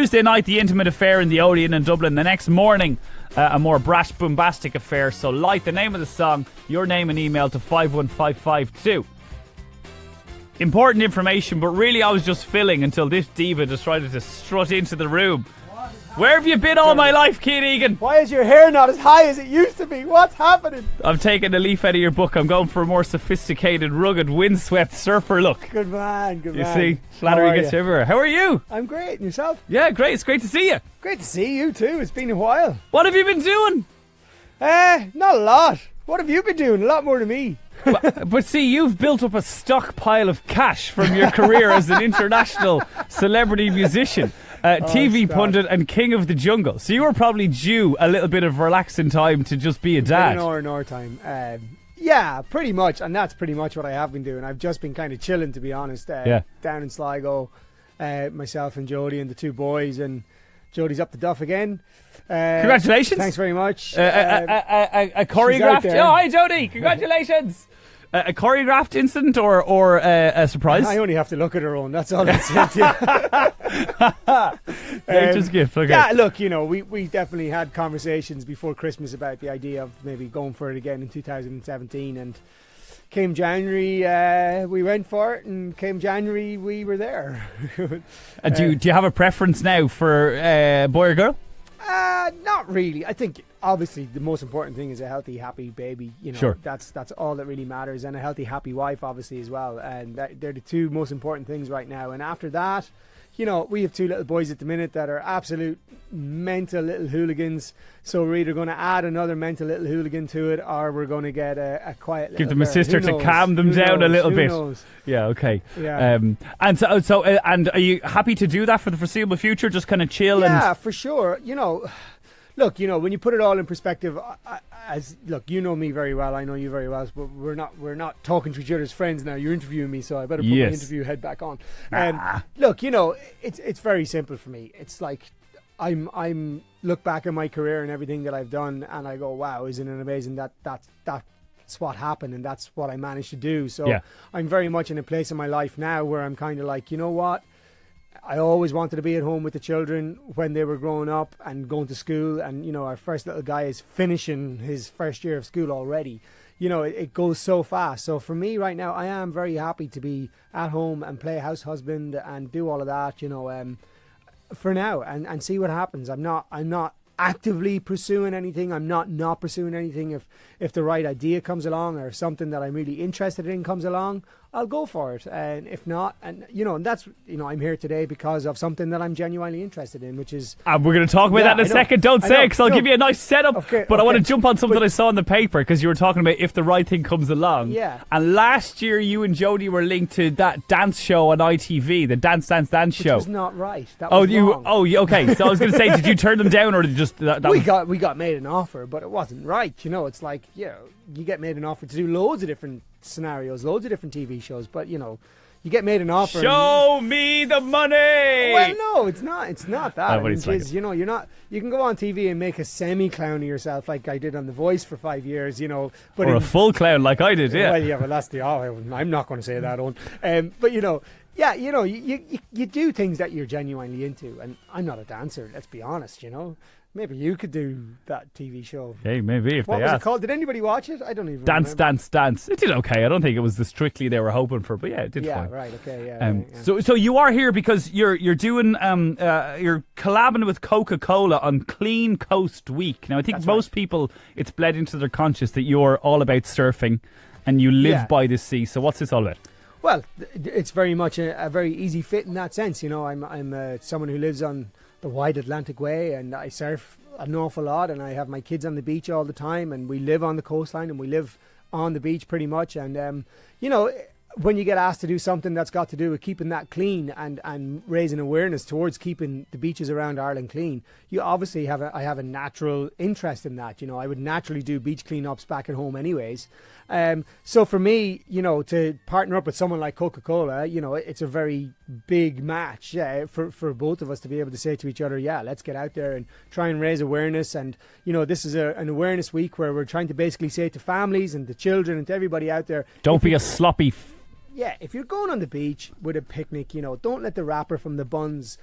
Tuesday night, the intimate affair in the Odeon in Dublin. The next morning, a more brash, bombastic affair. So light the name of the song, your name and email to 51552. Important information, but really I was just filling until this diva decided to strut into the room. Where have you been all my life, Kian Egan? Why is your hair not as high as it used to be? What's happening? I'm taking a leaf out of your book. I'm going for a more sophisticated, rugged, windswept surfer look. Good man, good You man. see, flattery gets you everywhere. How are you? I'm great. And yourself? Yeah, great. It's great to see you. Great to see you too. It's been a while. What have you been doing? Not a lot. What have you been doing? A lot more than me. But see, you've built up a stockpile of cash from your career as an international celebrity musician. TV pundit and king of the jungle. So you were probably due a little bit of relaxing time to just be a dad. An hour time. Yeah, pretty much. And that's pretty much what I have been doing. I've just been kind of chilling, to be honest. Down in Sligo, myself and Jodie and the two boys. And Jodie's up the duff again. Congratulations. Thanks very much. A choreographed... Oh, hi, Jodie. Congratulations. A choreographed incident or a surprise? I only have to look at her own. That's all I said. Nature's gift. Okay. Yeah, look, we definitely had conversations before Christmas about the idea of maybe going for it again in 2017. And came January, we went for it. And came January, we were there. Do you have a preference now for boy or girl? Not really. I think obviously the most important thing is a healthy, happy baby. Sure. That's all that really matters, and a healthy, happy wife, obviously, as well. And they're the two most important things right now. And after that, we have two little boys at the minute that are absolute mental little hooligans. So we're either going to add another mental little hooligan to it, or we're going to get a quiet little give them a girl. sister to calm them down a little bit. Knows? Yeah, okay. Yeah. And and are you happy to do that for the foreseeable future? Just kind of chill Yeah, for sure. Look, when you put it all in perspective, look, you know me very well, I know you very well, but we're not talking to each other as friends now. You're interviewing me, so I better put my interview head back on. Look, it's very simple for me. It's like I'm look back at my career and everything that I've done, and I go, wow, isn't it amazing that's what happened and that's what I managed to do. So I'm very much in a place in my life now where I'm kind of like, you know what? I always wanted to be at home with the children when they were growing up and going to school. And, our first little guy is finishing his first year of school already. It goes so fast. So for me right now, I am very happy to be at home and play house husband and do all of that, for now and see what happens. I'm not actively pursuing anything. I'm not pursuing anything. If the right idea comes along or something that I'm really interested in comes along, I'll go for it. And if not, and that's, I'm here today because of something that I'm genuinely interested in, which is... And we're going to talk about that in a second. Don't say it, because I'll give you a nice setup. Okay, but I want to jump on something I saw in the paper, because you were talking about if the right thing comes along. Yeah. And last year, you and Jodie were linked to that dance show on ITV, the Dance Show. Which was not right. That was wrong. Okay. So I was going to say, did you turn them down, or did you just... We got made an offer, but it wasn't right. It's like, you get made an offer to do loads of different scenarios, loads of different TV shows, but you get made an offer. Show me the money. Well, no, it's not that. It's like you're not. You can go on TV and make a semi-clown of yourself, like I did on The Voice for 5 years, but or a full clown, like I did. Yeah. Well, that's the. I'm not going to say that on. But you do things that you're genuinely into, and I'm not a dancer. Let's be honest. Maybe you could do that TV show. Hey, maybe if what they was asked. it called? Did anybody watch it? I don't even Dance, remember. Dance. It did okay. I don't think it was the strictly they were hoping for, but it did fine. Yeah, right. Okay, yeah. So you are here because you're doing you're collabing with Coca-Cola on Clean Coast Week. Now I think most people, it's bled into their conscious that you're all about surfing and you live by the sea. So what's this all about? Well, it's very much a very easy fit in that sense. I'm someone who lives on the wide Atlantic Way, and I surf an awful lot, and I have my kids on the beach all the time, and we live on the coastline and we live on the beach pretty much. And when you get asked to do something that's got to do with keeping that clean and raising awareness towards keeping the beaches around Ireland clean, you obviously I have a natural interest in that. I would naturally do beach cleanups back at home anyways. So for me, to partner up with someone like Coca-Cola, it's a very big match for both of us to be able to say to each other, let's get out there and try and raise awareness. And, this is an awareness week where we're trying to basically say to families and to children and to everybody out there, don't be a sloppy... if you're going on the beach with a picnic, don't let the wrapper from the buns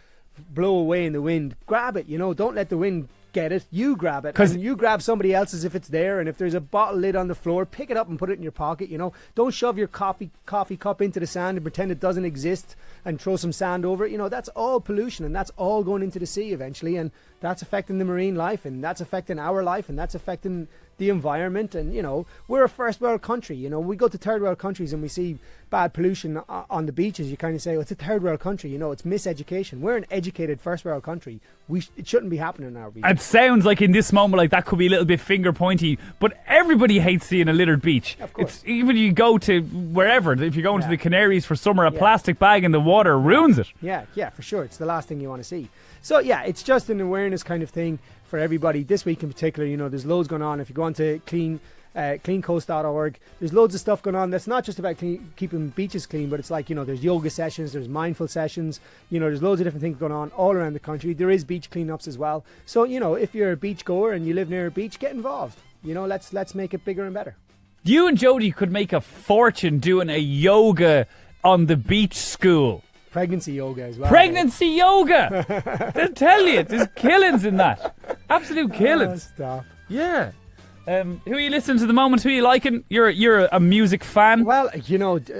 blow away in the wind, grab it. Don't let the wind get it. You grab it, and you grab somebody else's if it's there. And if there's a bottle lid on the floor, pick it up and put it in your pocket. Don't shove your coffee cup into the sand and pretend it doesn't exist and throw some sand over it. That's all pollution, and that's all going into the sea eventually, and that's affecting the marine life, and that's affecting our life, and that's affecting the environment. And we're a first world country. We go to third world countries and we see bad pollution on the beaches. You kind of say, well, it's a third world country. It's miseducation. We're an educated first world country. It shouldn't be happening in our beaches. It sounds like in this moment, like that could be a little bit finger pointy, but everybody hates seeing a littered beach. Of course. Even you go to wherever, if you're going to the Canaries for summer, a plastic bag in the water ruins it. Yeah, for sure. It's the last thing you want to see. So it's just an awareness kind of thing for everybody. This week in particular, there's loads going on. If you go on to cleancoast.org, there's loads of stuff going on that's not just about keeping beaches clean, but it's like, there's yoga sessions, there's mindful sessions, there's loads of different things going on all around the country. There is beach cleanups as well. So, if you're a beach goer and you live near a beach, get involved. Let's make it bigger and better. You and Jodie could make a fortune doing a yoga on the beach school. Pregnancy yoga as well. Pregnancy yoga! They'll tell you, there's killings in that. Absolute killings. Stop. Yeah. Who are you listening to at the moment? Who are you liking? You're a music fan. Well,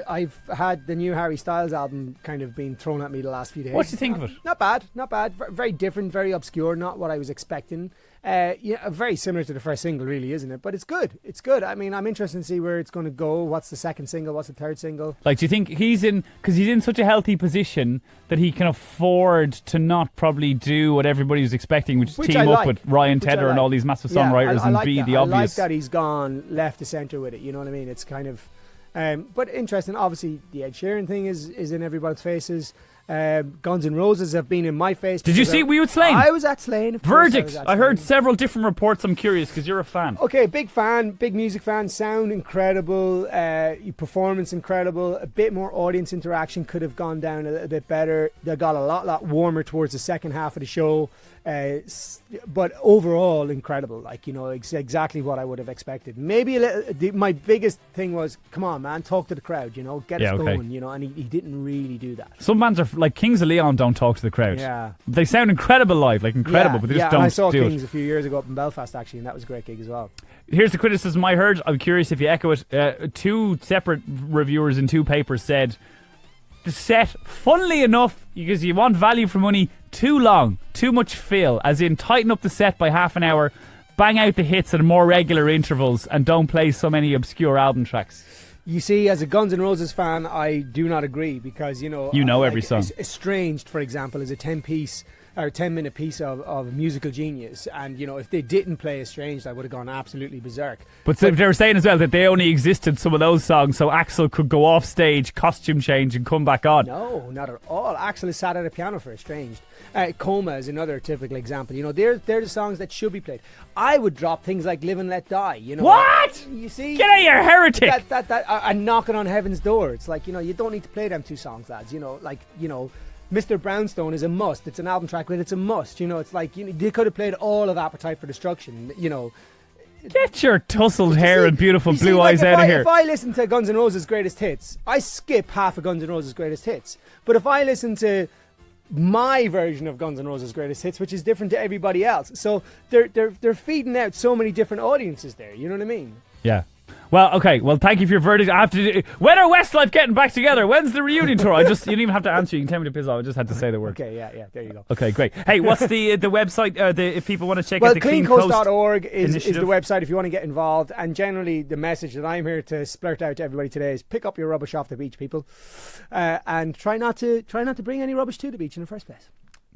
I've had the new Harry Styles album kind of been thrown at me the last few days. What do you think of it? Not bad. Very different, very obscure, not what I was expecting. Very similar to the first single, really, isn't it? But it's good. I mean, I'm interested to see where it's going to go. What's the second single? What's the third single? Like, do you think he's in such a healthy position that he can afford to not probably do what everybody was expecting, which is team up with Ryan Tedder and all these massive songwriters and be the obvious. I like that he's gone left to centre with it. You know what I mean? It's kind of, but interesting. Obviously, the Ed Sheeran thing is in everybody's faces. Guns N' Roses have been in my face. Did you see? Were you at Slane? I was at Slane. Verdict. I heard several different reports. I'm curious because you're a fan. Okay, big fan, big music fan. Sound incredible, performance incredible. A bit more audience interaction could have gone down a little bit better. They got a lot warmer towards the second half of the show. But overall incredible, exactly what I would have expected. Maybe a little. My biggest thing was, come on, man, talk to the crowd, get us going, and he didn't really do that. Some bands are like Kings of Leon don't talk to the crowd. Yeah, they sound incredible live, but they just don't. And I saw do Kings it. a few years ago up in Belfast actually, and that was a great gig as well. Here's the criticism I heard. I'm curious if you echo it. Two separate reviewers in two papers said the set, funnily enough, because you want value for money, too long, too much fill, as in tighten up the set by half an hour, bang out the hits at more regular intervals, and don't play so many obscure album tracks. You see, as a Guns N' Roses fan, I do not agree because, every song. Estranged, for example, is a 10-piece or 10-minute piece of musical genius, and if they didn't play Estranged, I would have gone absolutely berserk. But they were saying as well that they only existed, some of those songs, so Axl could go off stage, costume change, and come back on. No, not at all. Axl is sat at a piano for Estranged. Coma is another typical example. They're the songs that should be played. I would drop things like Live and Let Die. What? You see? Get out of here, heretic! And Knocking on Heaven's Door. It's like, you don't need to play them two songs, lads. Mr. Brownstone is a must. It's an album track, but it's a must. It's like, they could have played all of Appetite for Destruction. Get your tousled hair and beautiful blue eyes out of here. If I listen to Guns N' Roses' greatest hits, I skip half of Guns N' Roses' greatest hits. But if I listen to my version of Guns N' Roses' greatest hits, which is different to everybody else, so they're feeding out so many different audiences there. You know what I mean? Yeah. Well, okay. Well, thank you for your verdict. I have to. When are Westlife getting back together? When's the reunion tour? You didn't even have to answer. You can tell me to piss off. I just had to say the word. Okay, yeah. There you go. Okay, great. Hey, what's the website? If people want to check out the cleancoast.org is the website if you want to get involved. And generally, the message that I'm here to splurt out to everybody today is pick up your rubbish off the beach, people, and try not to bring any rubbish to the beach in the first place.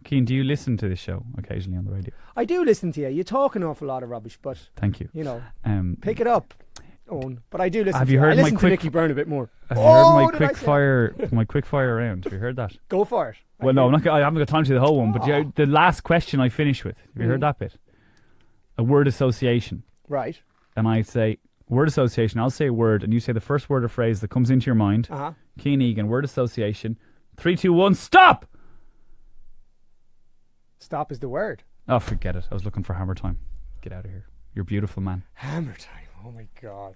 Kian, do you listen to this show occasionally on the radio? I do listen to you. You talk an awful lot of rubbish, but thank you. Pick it up. But I do listen. Have you heard I listen my to Nicky Byrne a bit more. Have you heard my quick fire round? Have you heard that? Go for it. Well, no, I haven't got time to do the whole one. But the last question I finish with. Have you heard that bit? A word association. Right. And I say word association. I'll say a word, and you say the first word or phrase that comes into your mind. Kian Egan, word association. 3, 2, 1. Stop. Stop is the word. Oh, forget it. I was looking for hammer time. Get out of here. You're beautiful, man. Hammer time. Oh my God.